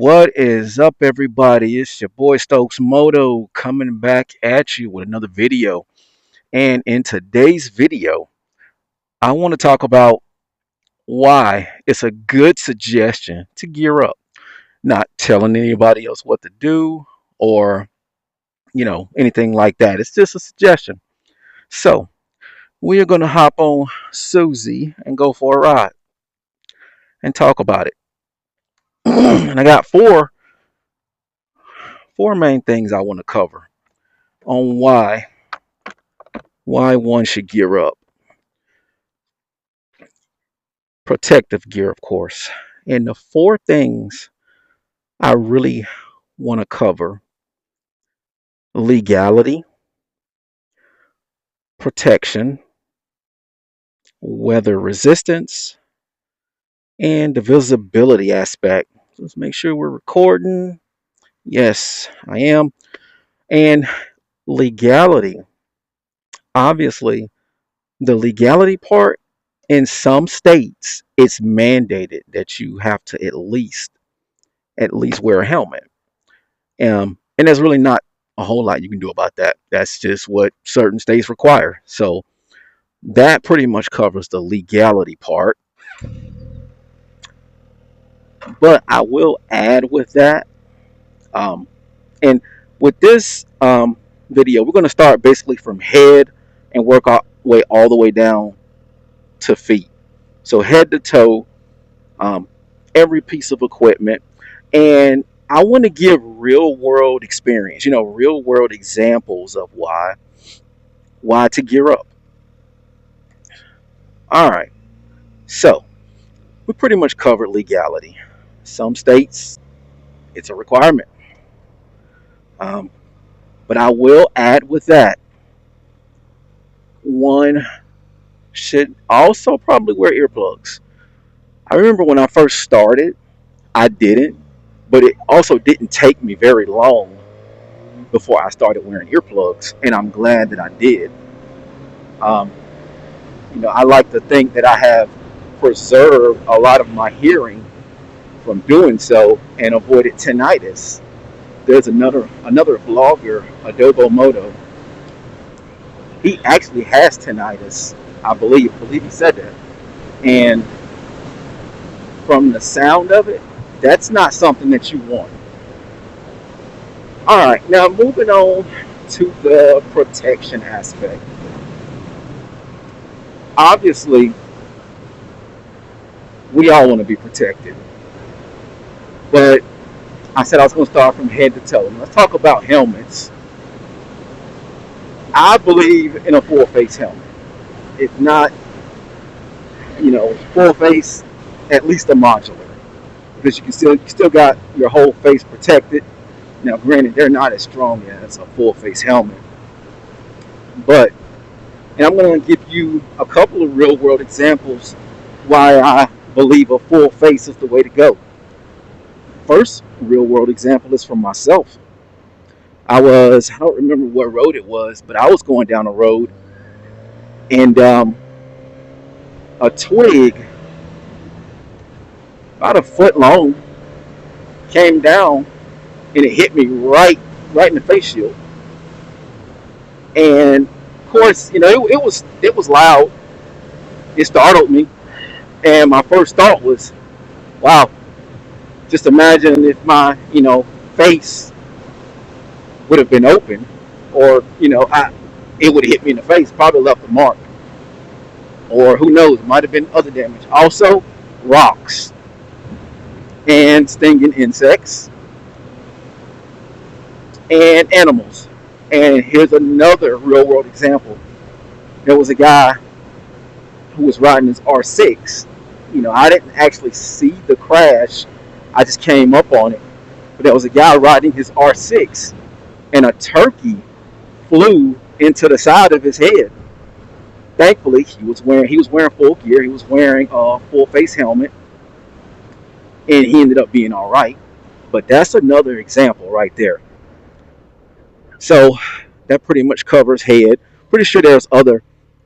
What is up, everybody? It's your boy Stokes Moto coming back at you with another video. And in today's video, I want to talk about why it's a good suggestion to gear up. Not telling anybody else what to do or, anything like that. It's just a suggestion. So, we are going to hop on Susie and go for a ride and talk about it. And I got four main things I want to cover on why one should gear up. Protective gear, of course. And the four things I really want to cover: legality, protection, weather resistance, and the visibility aspect. Let's make sure we're recording. Yes, I am. And legality. Obviously, the legality part, in some states, it's mandated that you have to at least wear a helmet. And there's really not a whole lot you can do about that. That's just what certain states require. So that pretty much covers the legality part. But I will add with that, um, and with this video, we're going to start basically from head and work our way all the way down to feet. So head to toe, um, every piece of equipment. And I want to give real world experience, real world examples of why to gear up. All right. So we pretty much covered legality. Some states, it's a requirement. Um, but I will add with that, one should also probably wear earplugs. I remember when I first started, I didn't, but it also didn't take me very long before I started wearing earplugs, and I'm glad that I did. Um, I like to think that I have preserved a lot of my hearing from doing so and avoided tinnitus. There's another vlogger, Adobo Moto. He actually has tinnitus, I believe he said that. And from the sound of it, that's not something that you want. All right, now moving on to the protection aspect. Obviously, we all want to be protected, but I said I was going to start from head to toe. Let's talk about helmets. I believe in a full face helmet. If not, full face, at least a modular, because you still got your whole face protected. Now, granted, they're not as strong as a full face helmet, and I'm going to give you a couple of real world examples why I believe a full face is the way to go. First real world example is from myself. I don't remember what road it was, but I was going down a road, and a twig about a foot long came down, and it hit me right in the face shield. And of course, it was loud. It startled me, and my first thought was, wow, just imagine if my face would have been open, or it would have hit me in the face, probably left a mark, or who knows, it might have been other damage. Also, rocks and stinging insects and animals. And here's another real world example. There was a guy who was riding his R6. I didn't actually see the crash, I just came up on it. But there was a guy riding his R6, and a turkey flew into the side of his head. Thankfully, he was wearing full gear. He was wearing a full face helmet, and he ended up being all right. But that's another example right there. So that pretty much covers head. Pretty sure there's other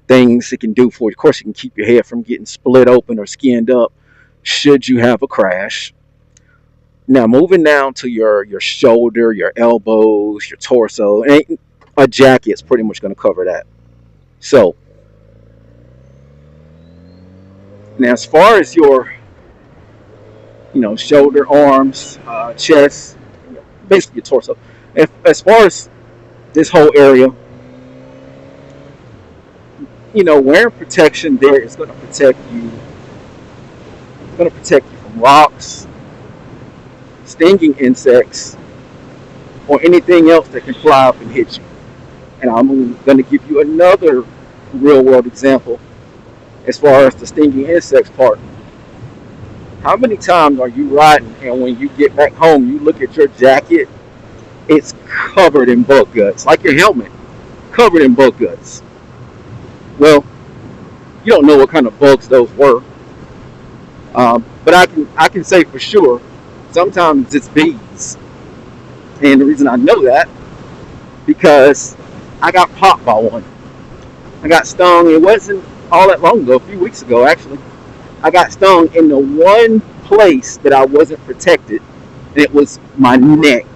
things it can do for you. Of course, you can keep your head from getting split open or skinned up should you have a crash. Now moving down to your shoulder, your elbows, your torso, and a jacket's pretty much going to cover that. So now, as far as your shoulder, arms, chest, basically your torso. As far as this whole area, wearing protection there is going to protect you. It's going to protect you from rocks, stinging insects, or anything else that can fly up and hit you. And I'm going to give you another real world example as far as the stinging insects part. How many times are you riding and when you get back home, you look at your jacket, it's covered in bug guts, like your helmet, covered in bug guts? Well, you don't know what kind of bugs those were, but I can say for sure, sometimes it's bees, and the reason I know that because I got popped by one. I got stung. It wasn't all that long ago, a few weeks ago actually. I got stung in the one place that I wasn't protected, and it was my neck.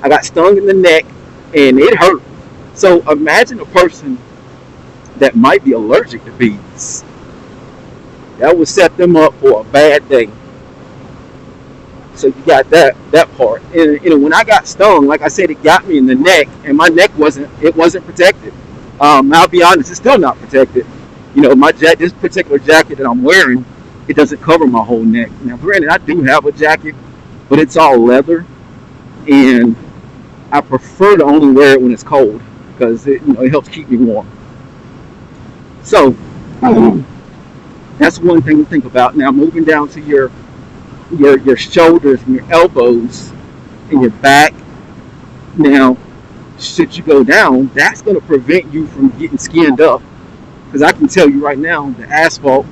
I got stung in the neck, and it hurt. So imagine a person that might be allergic to bees. That would set them up for a bad day. So you got that part. And when I got stung, like I said, it got me in the neck, and my neck wasn't protected. I'll be honest, it's still not protected. This particular jacket that I'm wearing, it doesn't cover my whole neck. Now, granted, I do have a jacket, but it's all leather, and I prefer to only wear it when it's cold because it helps keep me warm. So that's one thing to think about. Now, moving down to your shoulders and your elbows and your back. Now, should you go down, that's going to prevent you from getting skinned up. Because I can tell you right now, the asphalt,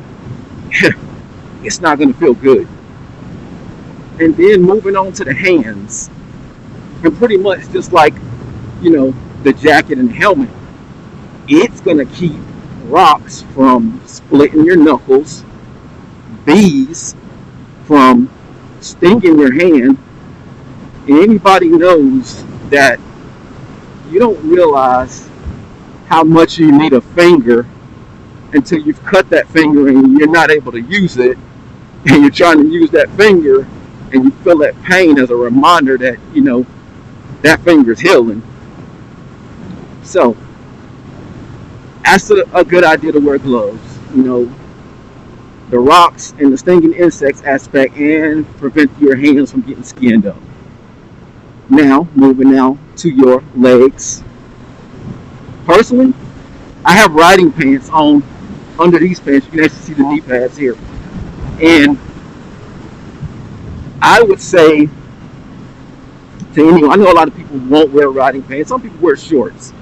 it's not going to feel good. And then moving on to the hands, and pretty much just like, the jacket and the helmet, it's going to keep rocks from splitting your knuckles, bees from stinging your hand. And anybody knows that you don't realize how much you need a finger until you've cut that finger and you're not able to use it, and you're trying to use that finger and you feel that pain as a reminder that that finger's healing. So that's a good idea to wear gloves. The rocks and the stinging insects aspect, and prevent your hands from getting skinned up. Now, moving now to your legs. Personally, I have riding pants on under these pants. You can actually see the knee pads here. And I would say to anyone, I know a lot of people won't wear riding pants. Some people wear shorts.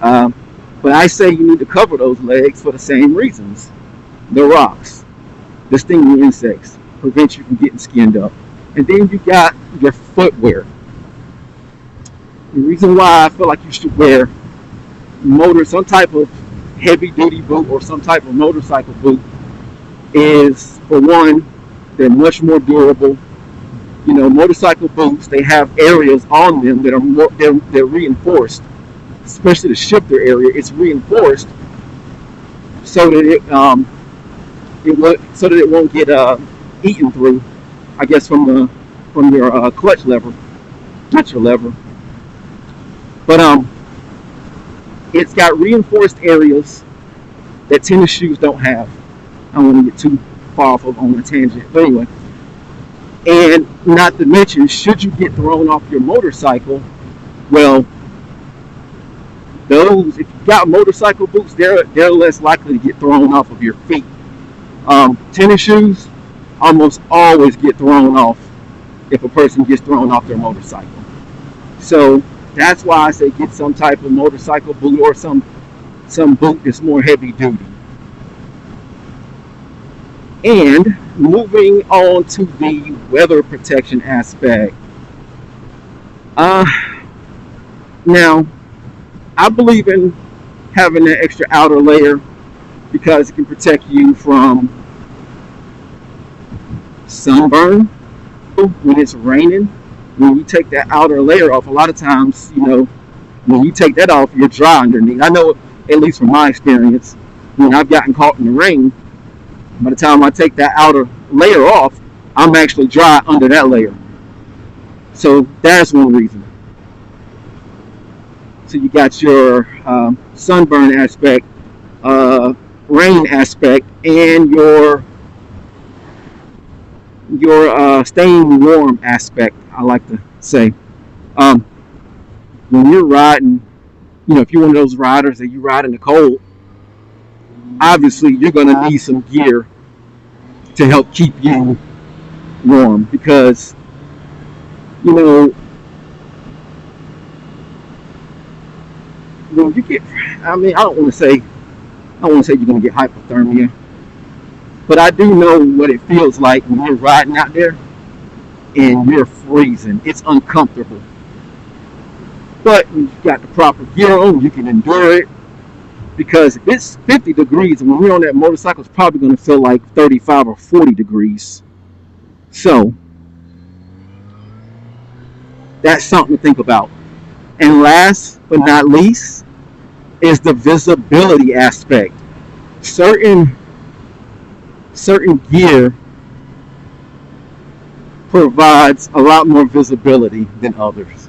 But I say you need to cover those legs for the same reasons. The rocks, the stinging insects, prevent you from getting skinned up. And then you got your footwear. The reason why I feel like you should wear some type of heavy duty boot or some type of motorcycle boot is, for one, they're much more durable. Motorcycle boots, they have areas on them that are they're reinforced, especially the shifter area. It's reinforced so that it won't get eaten through, I guess, from your clutch lever, not your lever, but it's got reinforced areas that tennis shoes don't have. I don't want to get too far off on a tangent, but anyway. And not to mention, should you get thrown off your motorcycle, well, if you've got motorcycle boots, they're less likely to get thrown off of your feet. Tennis shoes almost always get thrown off if a person gets thrown off their motorcycle. So that's why I say get some type of motorcycle boot or some boot that's more heavy duty. And moving on to the weather protection aspect. Now, I believe in having an extra outer layer because it can protect you from sunburn, when it's raining, when you take that outer layer off, a lot of times, when you take that off, you're dry underneath. I know, at least from my experience, when I've gotten caught in the rain, by the time I take that outer layer off, I'm actually dry under that layer. So that's one reason. So you got your sunburn aspect, uh, rain aspect, and your staying warm aspect. I like to say, um, when you're riding, if you're one of those riders that you ride in the cold, obviously you're going to need some gear to help keep you warm because you know when you get, I mean, I don't want to say you're going to get hypothermia, but I do know what it feels like when you're riding out there and you're freezing. It's uncomfortable. But when you got the proper gear on, you can endure it because if it's 50 degrees, when we're on that motorcycle, it's probably going to feel like 35 or 40 degrees. So that's something to think about. And last but not least is the visibility aspect. Certain gear provides a lot more visibility than others.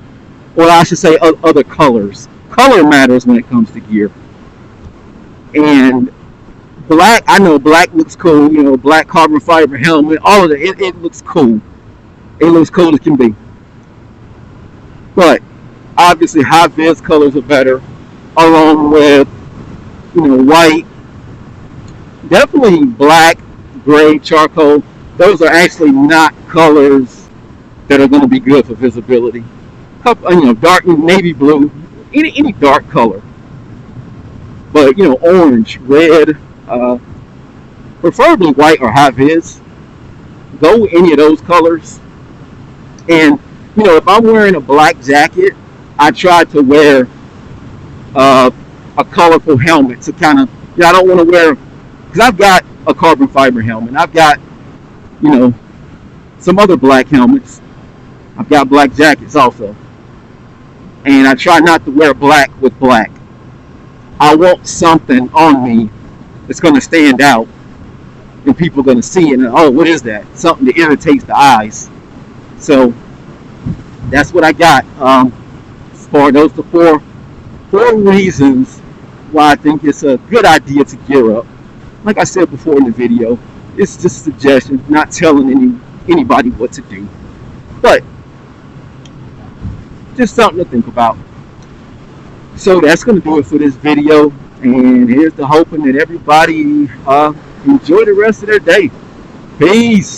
Or I should say other colors. Color matters when it comes to gear. And black, I know black looks cool, black carbon fiber helmet, all of it, it looks cool. It looks cool as can be. But obviously high vis colors are better, along with, white, definitely black, gray, charcoal. Those are actually not colors that are going to be good for visibility. Dark navy blue, any dark color. But orange, red, preferably white or high vis. Go with any of those colors. And if I'm wearing a black jacket, I try to wear a colorful helmet to kind of. I don't want to wear, because I've got a carbon fiber helmet. I've got some other black helmets. I've got black jackets also, and I try not to wear black with black. I want something on me that's going to stand out, and people are going to see it. And what is that? Something that irritates the eyes. So that's what I got. For those the four reasons why I think it's a good idea to gear up. Like I said before in the video, it's just a suggestion, not telling anybody what to do, but just something to think about. So that's going to do it for this video, and here's the hoping that everybody enjoy the rest of their day. Peace.